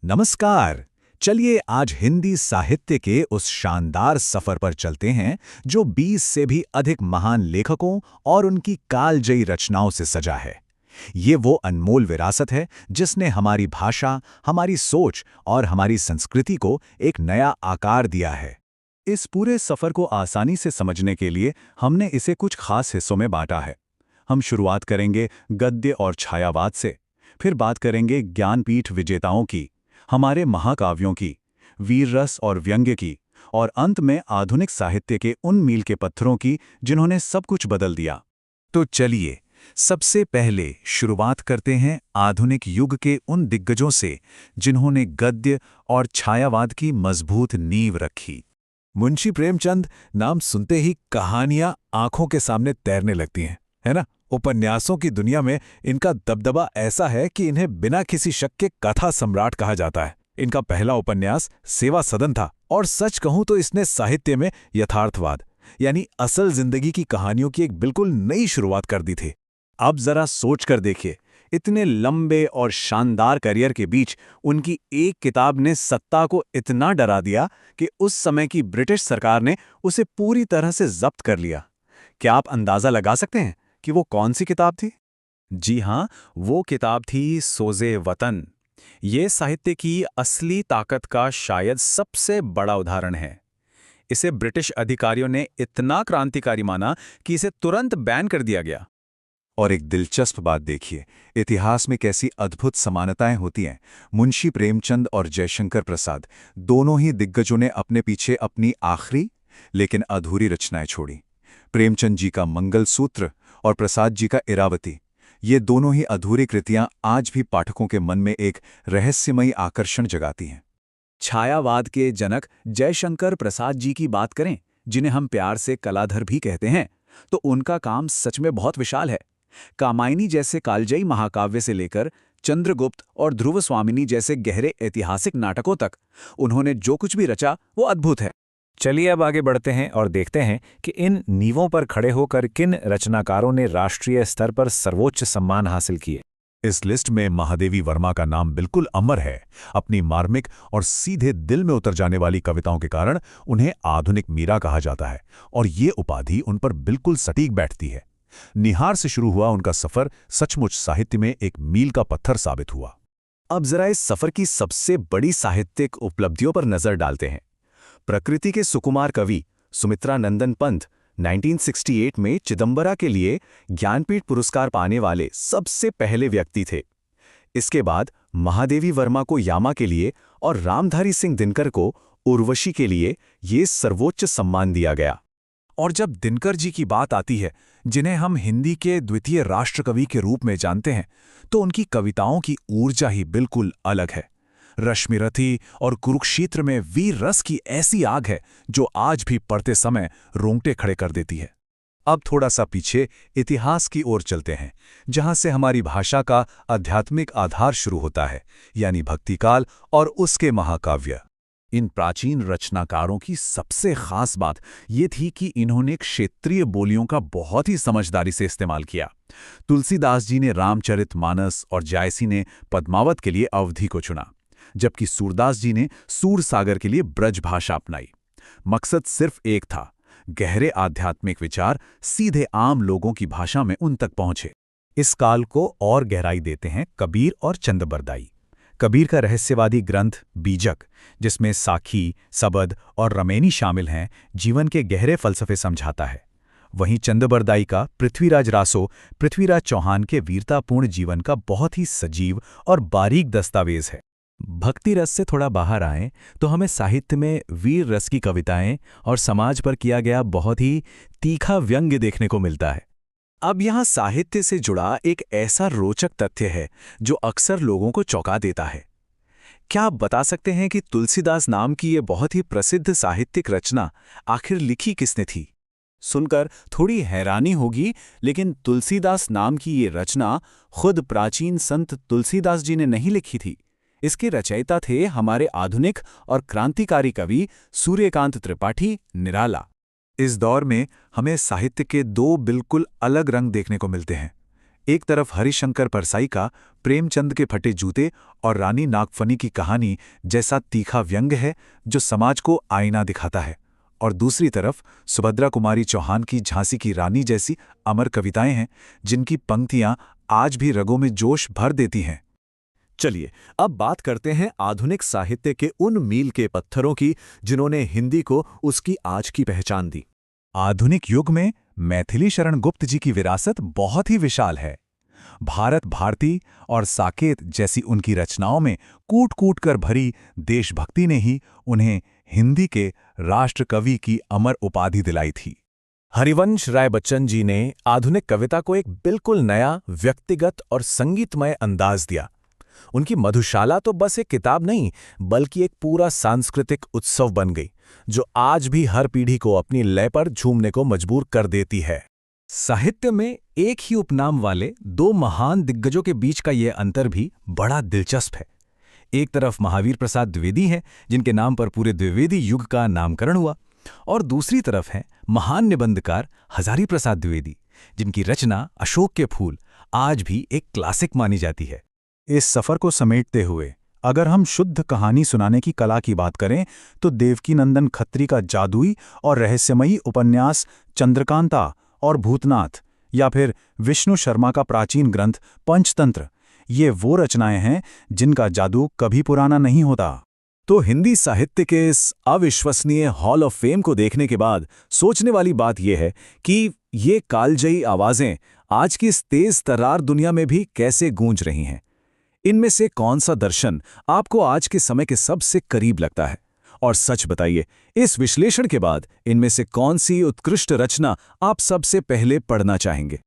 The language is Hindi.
नमस्कार। चलिए आज हिंदी साहित्य के उस शानदार सफर पर चलते हैं जो 20 से भी अधिक महान लेखकों और उनकी कालजयी रचनाओं से सजा है। ये वो अनमोल विरासत है जिसने हमारी भाषा, हमारी सोच और हमारी संस्कृति को एक नया आकार दिया है। इस पूरे सफर को आसानी से समझने के लिए हमने इसे कुछ खास हिस्सों में बांटा है। हम शुरुआत करेंगे गद्य और छायावाद से, फिर बात करेंगे ज्ञानपीठ विजेताओं की, हमारे महाकाव्यों की, वीर रस और व्यंग्य की, और अंत में आधुनिक साहित्य के उन मील के पत्थरों की जिन्होंने सब कुछ बदल दिया। तो चलिए सबसे पहले शुरुआत करते हैं आधुनिक युग के उन दिग्गजों से जिन्होंने गद्य और छायावाद की मजबूत नींव रखी। मुंशी प्रेमचंद नाम सुनते ही कहानियां आंखों के सामने तैरने लगती हैं, है ना? उपन्यासों की दुनिया में इनका दबदबा ऐसा है कि इन्हें बिना किसी शक के कथा सम्राट कहा जाता है। इनका पहला उपन्यास सेवा सदन था और सच कहूं तो इसने साहित्य में यथार्थवाद यानी असल जिंदगी की कहानियों की एक बिल्कुल नई शुरुआत कर दी थी। अब जरा सोच कर देखिए, इतने लंबे और शानदार करियर के बीच उनकी एक किताब ने सत्ता को इतना डरा दिया कि उस समय की ब्रिटिश सरकार ने उसे पूरी तरह से जब्त कर लिया। क्या आप अंदाजा लगा सकते हैं कि वो कौन सी किताब थी? जी हाँ, वो किताब थी सोज़े वतन। ये साहित्य की असली ताकत का शायद सबसे बड़ा उदाहरण है। इसे ब्रिटिश अधिकारियों ने इतना क्रांतिकारी माना कि इसे तुरंत बैन कर दिया गया। और एक दिलचस्प बात देखिए, इतिहास में कैसी अद्भुत समानताएं होती हैं। मुंशी प्रेमचंद और जयशंकर प्रसाद दोनों ही दिग्गजों ने अपने पीछे अपनी आखिरी लेकिन अधूरी रचनाएं छोड़ी। प्रेमचंद जी का मंगलसूत्र और प्रसाद जी का इरावती, ये दोनों ही अधूरी कृतियां आज भी पाठकों के मन में एक रहस्यमयी आकर्षण जगाती हैं। छायावाद के जनक जयशंकर प्रसाद जी की बात करें, जिन्हें हम प्यार से कलाधर भी कहते हैं, तो उनका काम सच में बहुत विशाल है। कामायनी जैसे कालजयी महाकाव्य से लेकर चंद्रगुप्त और ध्रुव स्वामिनी जैसे गहरे ऐतिहासिक नाटकों तक उन्होंने जो कुछ भी रचा वो अद्भुत है। चलिए अब आगे बढ़ते हैं और देखते हैं कि इन नींवों पर खड़े होकर किन रचनाकारों ने राष्ट्रीय स्तर पर सर्वोच्च सम्मान हासिल किए। इस लिस्ट में महादेवी वर्मा का नाम बिल्कुल अमर है। अपनी मार्मिक और सीधे दिल में उतर जाने वाली कविताओं के कारण उन्हें आधुनिक मीरा कहा जाता है और ये उपाधि उन पर बिल्कुल सटीक बैठती है। निहार से शुरू हुआ उनका सफर सचमुच साहित्य में एक मील का पत्थर साबित हुआ। अब जरा इस सफर की सबसे बड़ी साहित्यिक उपलब्धियों पर नजर डालते हैं। प्रकृति के सुकुमार कवि सुमित्रा नंदन पंत 1968 में चिदंबरा के लिए ज्ञानपीठ पुरस्कार पाने वाले सबसे पहले व्यक्ति थे। इसके बाद महादेवी वर्मा को यामा के लिए और रामधारी सिंह दिनकर को उर्वशी के लिए ये सर्वोच्च सम्मान दिया गया। और जब दिनकर जी की बात आती है, जिन्हें हम हिंदी के द्वितीय राष्ट्रकवि के रूप में जानते हैं, तो उनकी कविताओं की ऊर्जा ही बिल्कुल अलग है। रश्मिरथी और कुरुक्षेत्र में वीर रस की ऐसी आग है जो आज भी पढ़ते समय रोंगटे खड़े कर देती है। अब थोड़ा सा पीछे इतिहास की ओर चलते हैं, जहां से हमारी भाषा का आध्यात्मिक आधार शुरू होता है, यानी भक्तिकाल और उसके महाकाव्य। इन प्राचीन रचनाकारों की सबसे खास बात ये थी कि इन्होंने क्षेत्रीय बोलियों का बहुत ही समझदारी से इस्तेमाल किया। तुलसीदास जी ने रामचरितमानस और जायसी ने पद्मावत के लिए अवधि को चुना, जबकि सूरदास जी ने सूरसागर के लिए ब्रज भाषा अपनाई। मकसद सिर्फ एक था, गहरे आध्यात्मिक विचार सीधे आम लोगों की भाषा में उन तक पहुंचे। इस काल को और गहराई देते हैं कबीर और चंदबरदाई। कबीर का रहस्यवादी ग्रंथ बीजक, जिसमें साखी, सबद और रमैनी शामिल हैं, जीवन के गहरे फलसफे समझाता है। वहीं चंदबरदाई का पृथ्वीराज रासो पृथ्वीराज चौहान के वीरतापूर्ण जीवन का बहुत ही सजीव और बारीक दस्तावेज है। भक्ति रस से थोड़ा बाहर आएं तो हमें साहित्य में वीर रस की कविताएं और समाज पर किया गया बहुत ही तीखा व्यंग्य देखने को मिलता है। अब यहाँ साहित्य से जुड़ा एक ऐसा रोचक तथ्य है जो अक्सर लोगों को चौंका देता है। क्या आप बता सकते हैं कि तुलसीदास नाम की ये बहुत ही प्रसिद्ध साहित्यिक रचना आखिर लिखी किसने थी? सुनकर थोड़ी हैरानी होगी, लेकिन तुलसीदास नाम की ये रचना खुद प्राचीन संत तुलसीदास जी ने नहीं लिखी थी। इसके रचयिता थे हमारे आधुनिक और क्रांतिकारी कवि सूर्यकांत त्रिपाठी निराला। इस दौर में हमें साहित्य के दो बिल्कुल अलग रंग देखने को मिलते हैं। एक तरफ हरिशंकर परसाई का प्रेमचंद के फटे जूते और रानी नागफनी की कहानी जैसा तीखा व्यंग्य है जो समाज को आईना दिखाता है, और दूसरी तरफ सुभद्रा कुमारी चौहान की झांसी की रानी जैसी अमर कविताएं हैं जिनकी पंक्तियां आज भी रगों में जोश भर देती हैं। चलिए अब बात करते हैं आधुनिक साहित्य के उन मील के पत्थरों की जिन्होंने हिंदी को उसकी आज की पहचान दी। आधुनिक युग में मैथिली शरण गुप्त जी की विरासत बहुत ही विशाल है। भारत भारती और साकेत जैसी उनकी रचनाओं में कूट कूट कर भरी देशभक्ति ने ही उन्हें हिंदी के राष्ट्र कवि की अमर उपाधि दिलाई थी। हरिवंश राय बच्चन जी ने आधुनिक कविता को एक बिल्कुल नया व्यक्तिगत और संगीतमय अंदाज दिया। उनकी मधुशाला तो बस एक किताब नहीं बल्कि एक पूरा सांस्कृतिक उत्सव बन गई जो आज भी हर पीढ़ी को अपनी लय पर झूमने को मजबूर कर देती है। साहित्य में एक ही उपनाम वाले दो महान दिग्गजों के बीच का यह अंतर भी बड़ा दिलचस्प है। एक तरफ महावीर प्रसाद द्विवेदी हैं जिनके नाम पर पूरे द्विवेदी युग का नामकरण हुआ, और दूसरी तरफ हैं महान निबंधकार हजारी प्रसाद द्विवेदी जिनकी रचना अशोक के फूल आज भी एक क्लासिक मानी जाती है। इस सफर को समेटते हुए अगर हम शुद्ध कहानी सुनाने की कला की बात करें तो देवकीनंदन खत्री का जादुई और रहस्यमयी उपन्यास चंद्रकांता और भूतनाथ, या फिर विष्णु शर्मा का प्राचीन ग्रंथ पंचतंत्र, ये वो रचनाएं हैं जिनका जादू कभी पुराना नहीं होता। तो हिंदी साहित्य के इस अविश्वसनीय हॉल ऑफ फेम को देखने के बाद सोचने वाली बात यह है कि ये कालजयी आवाजें आज की इस तेज तर्रार दुनिया में भी कैसे गूंज रही हैं। इनमें से कौन सा दर्शन आपको आज के समय के सबसे करीब लगता है? और सच बताइए, इस विश्लेषण के बाद इनमें से कौन सी उत्कृष्ट रचना आप सबसे पहले पढ़ना चाहेंगे?